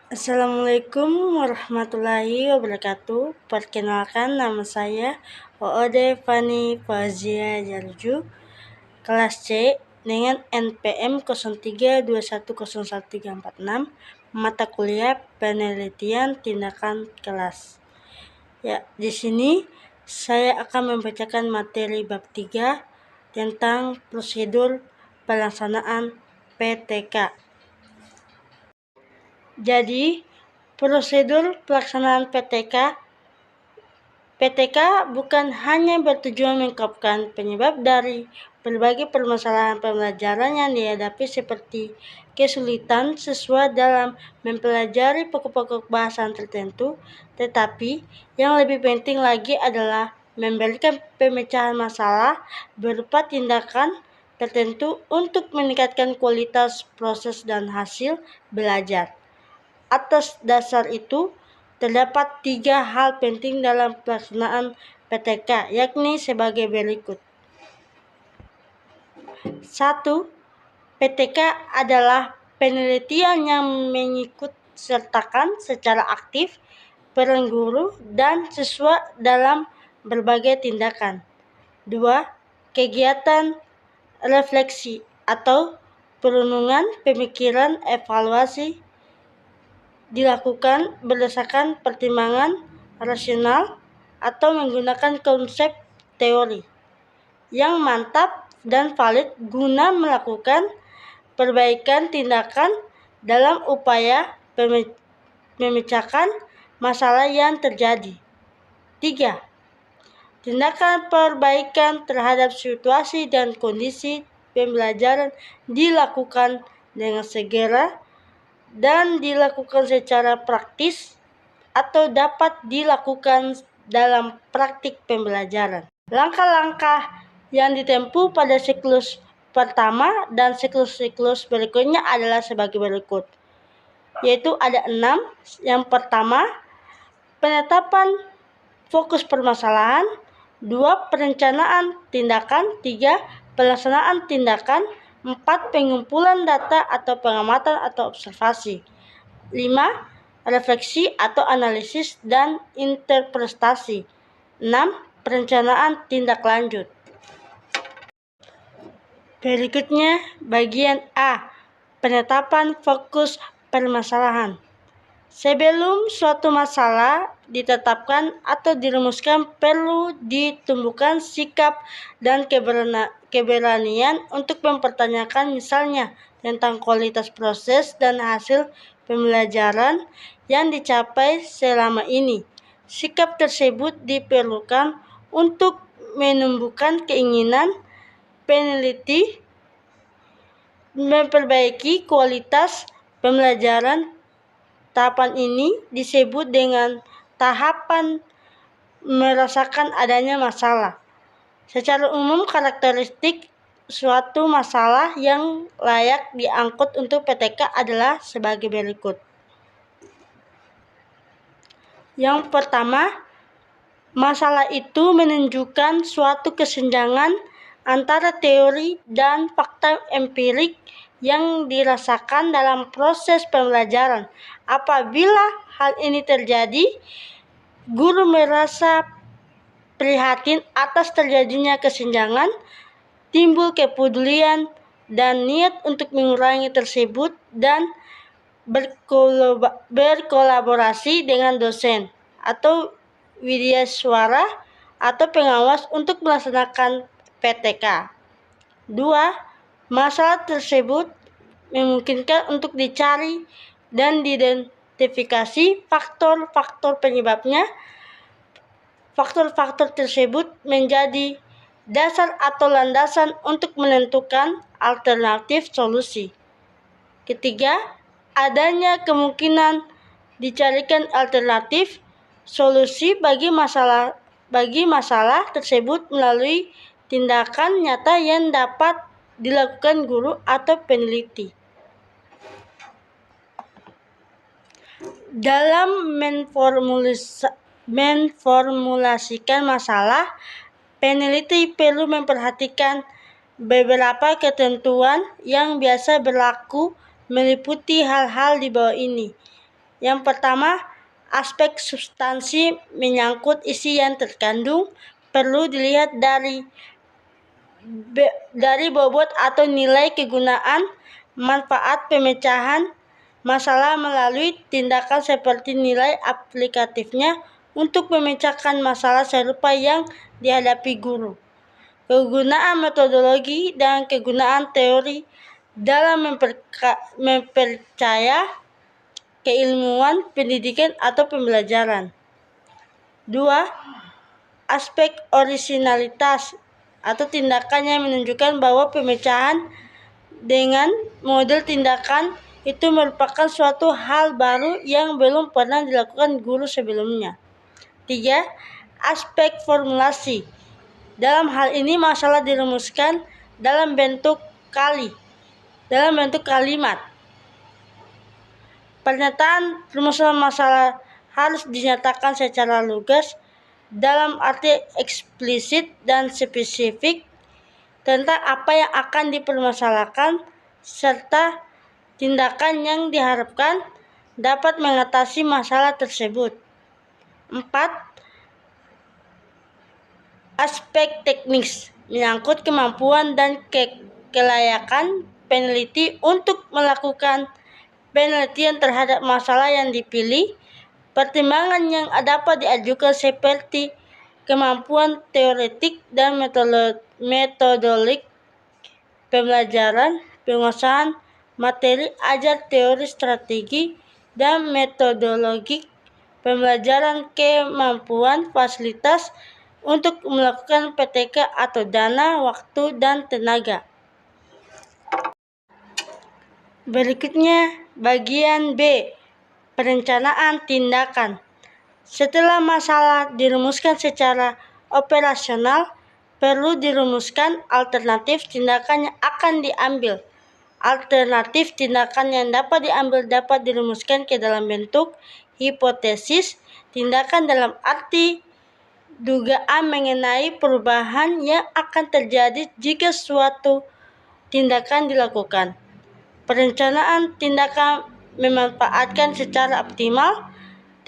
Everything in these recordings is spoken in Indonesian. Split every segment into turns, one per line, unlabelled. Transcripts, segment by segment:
Assalamualaikum warahmatullahi wabarakatuh. Perkenalkan, nama saya Oode Fani Fazia Jarju, kelas C dengan NPM 0321011346, mata kuliah penelitian tindakan kelas. Ya, di sini saya akan membacakan materi bab 3 tentang prosedur pelaksanaan PTK. Jadi, prosedur pelaksanaan PTK bukan hanya bertujuan mengungkapkan penyebab dari berbagai permasalahan pembelajaran yang dihadapi seperti kesulitan siswa dalam mempelajari pokok-pokok bahasan tertentu, tetapi yang lebih penting lagi adalah memberikan pemecahan masalah berupa tindakan tertentu untuk meningkatkan kualitas proses dan hasil belajar. Atas dasar itu, terdapat 3 hal penting dalam pelaksanaan PTK, yakni sebagai berikut. 1. PTK adalah penelitian yang mengikutsertakan secara aktif peran guru dan siswa dalam berbagai tindakan. 2. Kegiatan refleksi atau perenungan pemikiran evaluasi dilakukan berdasarkan pertimbangan rasional atau menggunakan konsep teori yang mantap dan valid guna melakukan perbaikan tindakan dalam upaya memecahkan masalah yang terjadi. 3. Tindakan perbaikan terhadap situasi dan kondisi pembelajaran dilakukan dengan segera dan dilakukan secara praktis atau dapat dilakukan dalam praktik pembelajaran. Langkah-langkah yang ditempuh pada siklus pertama dan siklus-siklus berikutnya adalah sebagai berikut, yaitu ada 6. Yang pertama, penetapan fokus permasalahan. 2. Perencanaan tindakan. 3. Pelaksanaan tindakan. 4. Pengumpulan data atau pengamatan atau observasi. 5. Refleksi atau analisis dan interpretasi. 6. Perencanaan tindak lanjut. Berikutnya bagian A, penetapan fokus permasalahan. Sebelum suatu masalah ditetapkan atau dirumuskan, perlu ditumbuhkan sikap dan keberanian untuk mempertanyakan misalnya tentang kualitas proses dan hasil pembelajaran yang dicapai selama ini. Sikap tersebut diperlukan untuk menumbuhkan keinginan peneliti memperbaiki kualitas pembelajaran. Tahapan ini disebut dengan tahapan merasakan adanya masalah. Secara umum, karakteristik suatu masalah yang layak diangkut untuk PTK adalah sebagai berikut. Yang pertama, masalah itu menunjukkan suatu kesenjangan antara teori dan fakta empirik yang dirasakan dalam proses pembelajaran. Apabila hal ini terjadi, guru merasa prihatin atas terjadinya kesenjangan, timbul kepedulian dan niat untuk mengurangi tersebut dan berkolaborasi dengan dosen atau widyaswara atau pengawas untuk melaksanakan PTK. 2. Masalah tersebut memungkinkan untuk dicari dan diidentifikasi faktor-faktor penyebabnya. Faktor-faktor tersebut menjadi dasar atau landasan untuk menentukan alternatif solusi. Ketiga, adanya kemungkinan dicarikan alternatif solusi bagi masalah tersebut melalui tindakan nyata yang dapat dilakukan guru atau peneliti. Dalam memformulasikan masalah, peneliti perlu memperhatikan beberapa ketentuan yang biasa berlaku, meliputi hal-hal di bawah ini. Yang pertama, aspek substansi menyangkut isi yang terkandung perlu dilihat dari bobot atau nilai kegunaan manfaat pemecahan masalah melalui tindakan seperti nilai aplikatifnya untuk memecahkan masalah serupa yang dihadapi guru. Kegunaan metodologi dan kegunaan teori dalam mempercaya keilmuan pendidikan atau pembelajaran. 2. Aspek orisinalitas atau tindakan yang menunjukkan bahwa pemecahan dengan model tindakan itu merupakan suatu hal baru yang belum pernah dilakukan guru sebelumnya. 3. Aspek formulasi. Dalam hal ini masalah dirumuskan dalam bentuk kalimat. Pernyataan rumusan masalah harus dinyatakan secara lugas dalam arti eksplisit dan spesifik tentang apa yang akan dipermasalahkan serta tindakan yang diharapkan dapat mengatasi masalah tersebut. 4. Aspek teknis menyangkut kemampuan dan kelayakan peneliti untuk melakukan penelitian terhadap masalah yang dipilih. Pertimbangan yang dapat diajukan seperti kemampuan teoretik dan metodolik pembelajaran, penguasaan materi ajar, teori, strategi, dan metodologi pembelajaran, kemampuan fasilitas untuk melakukan PTK atau dana, waktu, dan tenaga. Berikutnya bagian B, perencanaan tindakan. Setelah masalah dirumuskan secara operasional, perlu dirumuskan alternatif tindakan yang akan diambil. Alternatif tindakan yang dapat diambil dapat dirumuskan ke dalam bentuk hipotesis tindakan dalam arti dugaan mengenai perubahan yang akan terjadi jika suatu tindakan dilakukan. Perencanaan tindakan memanfaatkan secara optimal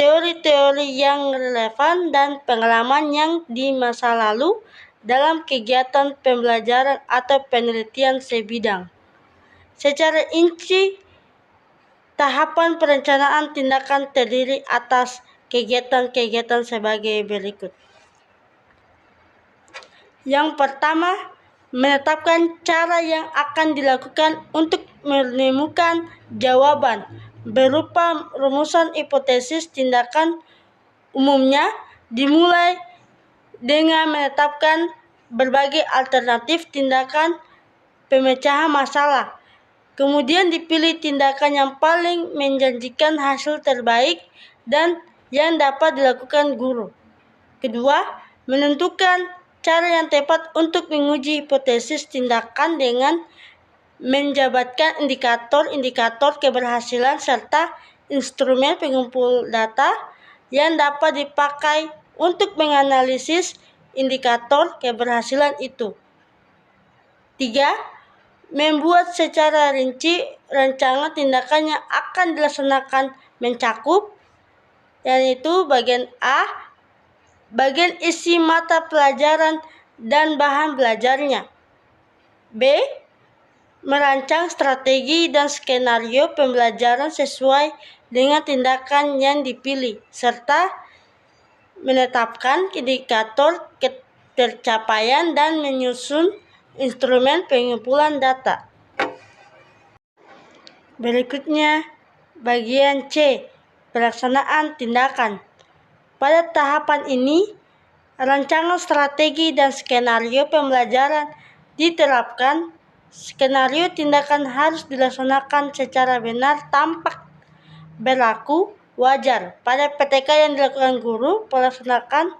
teori-teori yang relevan dan pengalaman yang di masa lalu dalam kegiatan pembelajaran atau penelitian sebidang. Secara inti, tahapan perencanaan tindakan terdiri atas kegiatan-kegiatan sebagai berikut. Yang pertama, menetapkan cara yang akan dilakukan untuk menemukan jawaban berupa rumusan hipotesis tindakan. Umumnya dimulai dengan menetapkan berbagai alternatif tindakan pemecahan masalah. Kemudian dipilih tindakan yang paling menjanjikan hasil terbaik dan yang dapat dilakukan guru. Kedua, menentukan cara yang tepat untuk menguji hipotesis tindakan dengan menjabatkan indikator-indikator keberhasilan serta instrumen pengumpul data yang dapat dipakai untuk menganalisis indikator keberhasilan itu. 3. Membuat secara rinci rancangan tindakan yang akan dilaksanakan mencakup, yaitu bagian A, bagian isi mata pelajaran dan bahan belajarnya. B. Merancang strategi dan skenario pembelajaran sesuai dengan tindakan yang dipilih, serta menetapkan indikator ketercapaian dan menyusun instrumen pengumpulan data. Berikutnya, bagian C, pelaksanaan tindakan. Pada tahapan ini, rancangan strategi dan skenario pembelajaran diterapkan. Skenario tindakan harus dilaksanakan secara benar tampak berlaku wajar. Pada PTK yang dilakukan guru, pelaksanaan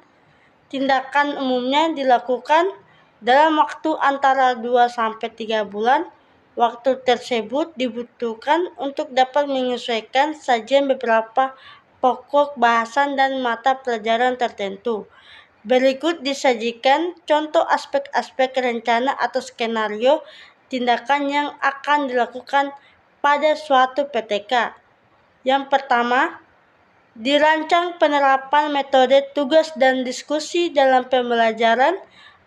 tindakan umumnya dilakukan dalam waktu antara 2-3 bulan. Waktu tersebut dibutuhkan untuk dapat menyesuaikan sajian beberapa pokok bahasan dan mata pelajaran tertentu. Berikut disajikan contoh aspek-aspek rencana atau skenario tindakan yang akan dilakukan pada suatu PTK. Yang pertama, dirancang penerapan metode tugas dan diskusi dalam pembelajaran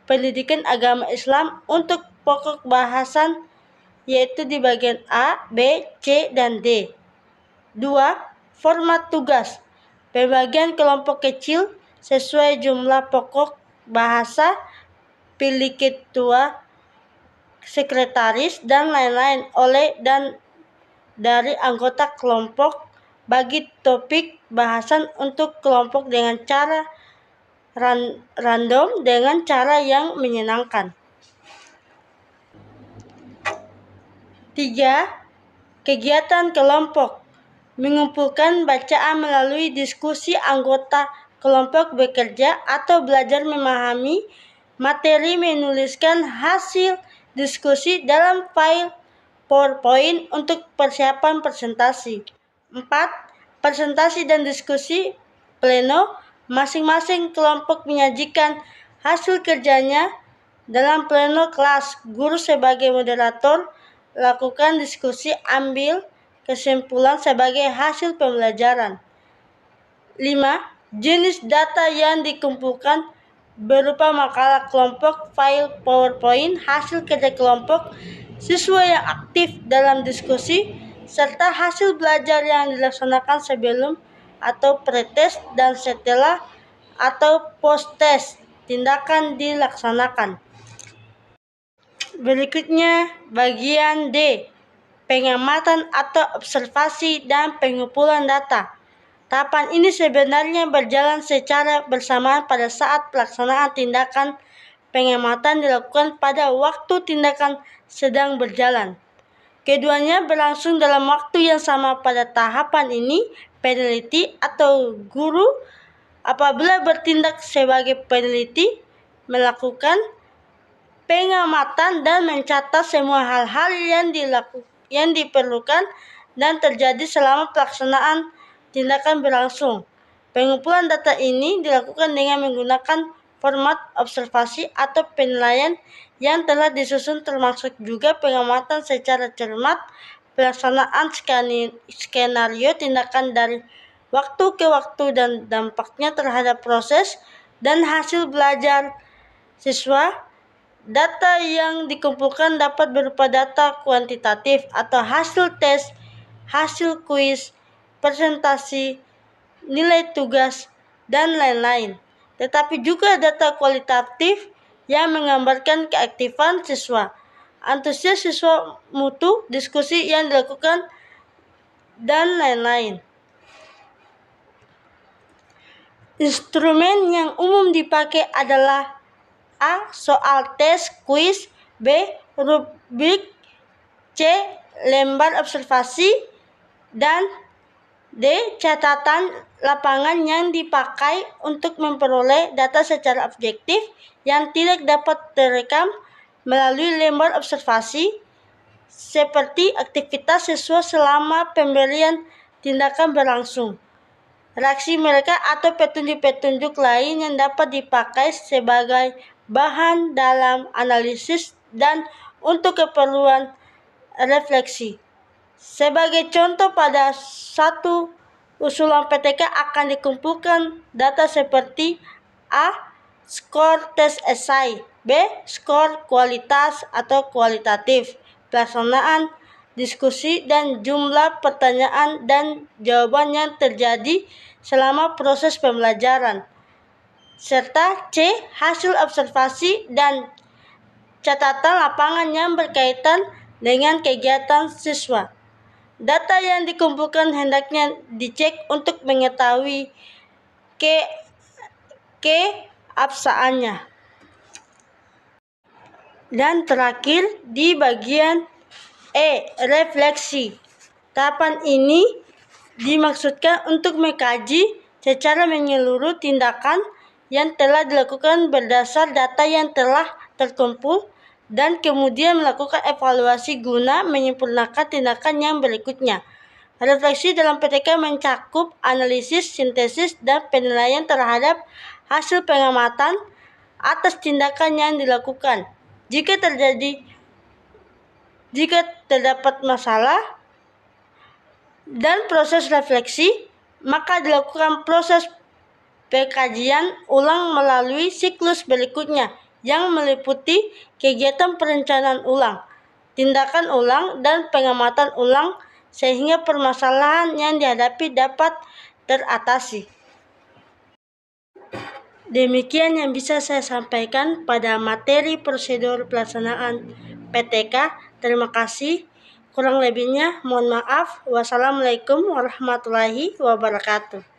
pendidikan agama Islam untuk pokok bahasan, yaitu di bagian A, B, C, dan D. 2. Format tugas. Pembagian kelompok kecil sesuai jumlah pokok bahasa, pilih ketua, sekretaris, dan lain-lain oleh dan dari anggota kelompok. Bagi topik bahasan untuk kelompok dengan cara random dengan cara yang menyenangkan. 3. Kegiatan kelompok. Mengumpulkan bacaan melalui diskusi anggota kelompok bekerja atau belajar memahami materi, menuliskan hasil diskusi dalam file PowerPoint untuk persiapan presentasi. 4. Presentasi dan diskusi pleno. Masing-masing kelompok menyajikan hasil kerjanya dalam pleno kelas. Guru sebagai moderator lakukan diskusi, ambil kesimpulan sebagai hasil pembelajaran. 5. Jenis data yang dikumpulkan berupa makalah kelompok, file PowerPoint, hasil kerja kelompok, siswa yang aktif dalam diskusi, serta hasil belajar yang dilaksanakan sebelum atau pretest dan setelah atau post-test tindakan dilaksanakan. Berikutnya bagian D, pengamatan atau observasi dan pengumpulan data. Tahapan ini sebenarnya berjalan secara bersamaan pada saat pelaksanaan tindakan pengamatan dilakukan pada waktu tindakan sedang berjalan. Keduanya berlangsung dalam waktu yang sama. Pada tahapan ini, peneliti atau guru apabila bertindak sebagai peneliti melakukan pengamatan dan mencatat semua hal-hal yang diperlukan dan terjadi selama pelaksanaan tindakan berlangsung. Pengumpulan data ini dilakukan dengan menggunakan format observasi atau penilaian yang telah disusun, termasuk juga pengamatan secara cermat, pelaksanaan skenario tindakan dari waktu ke waktu dan dampaknya terhadap proses dan hasil belajar siswa. Data yang dikumpulkan dapat berupa data kuantitatif atau hasil tes, hasil kuis, presentasi, nilai tugas, dan lain-lain. Tetapi juga data kualitatif yang menggambarkan keaktifan siswa, antusias siswa, mutu diskusi yang dilakukan, dan lain-lain. Instrumen yang umum dipakai adalah A. Soal tes kuis, B. Rubrik, C. Lembar observasi, dan D. Catatan lapangan yang dipakai untuk memperoleh data secara objektif yang tidak dapat terekam melalui lembar observasi, seperti aktivitas siswa selama pemberian tindakan berlangsung, reaksi mereka, atau petunjuk-petunjuk lain yang dapat dipakai sebagai bahan dalam analisis dan untuk keperluan refleksi. Sebagai contoh, pada satu usulan PTK akan dikumpulkan data seperti A. Skor tes esai, B. Skor kualitas atau kualitatif, pelaksanaan diskusi, dan jumlah pertanyaan dan jawaban yang terjadi selama proses pembelajaran, serta C. Hasil observasi dan catatan lapangan yang berkaitan dengan kegiatan siswa. Data yang dikumpulkan hendaknya dicek untuk mengetahui keabsahannya. Dan terakhir di bagian E, refleksi. Tahapan ini dimaksudkan untuk mengkaji secara menyeluruh tindakan yang telah dilakukan berdasar data yang telah terkumpul dan kemudian melakukan evaluasi guna menyempurnakan tindakan yang berikutnya. Refleksi dalam PTK mencakup analisis, sintesis, dan penilaian terhadap hasil pengamatan atas tindakan yang dilakukan. Jika terdapat masalah dan proses refleksi, maka dilakukan proses pengkajian ulang melalui siklus berikutnya yang meliputi kegiatan perencanaan ulang, tindakan ulang, dan pengamatan ulang sehingga permasalahan yang dihadapi dapat teratasi. Demikian yang bisa saya sampaikan pada materi prosedur pelaksanaan PTK. Terima kasih. Kurang lebihnya mohon maaf. Wassalamualaikum warahmatullahi wabarakatuh.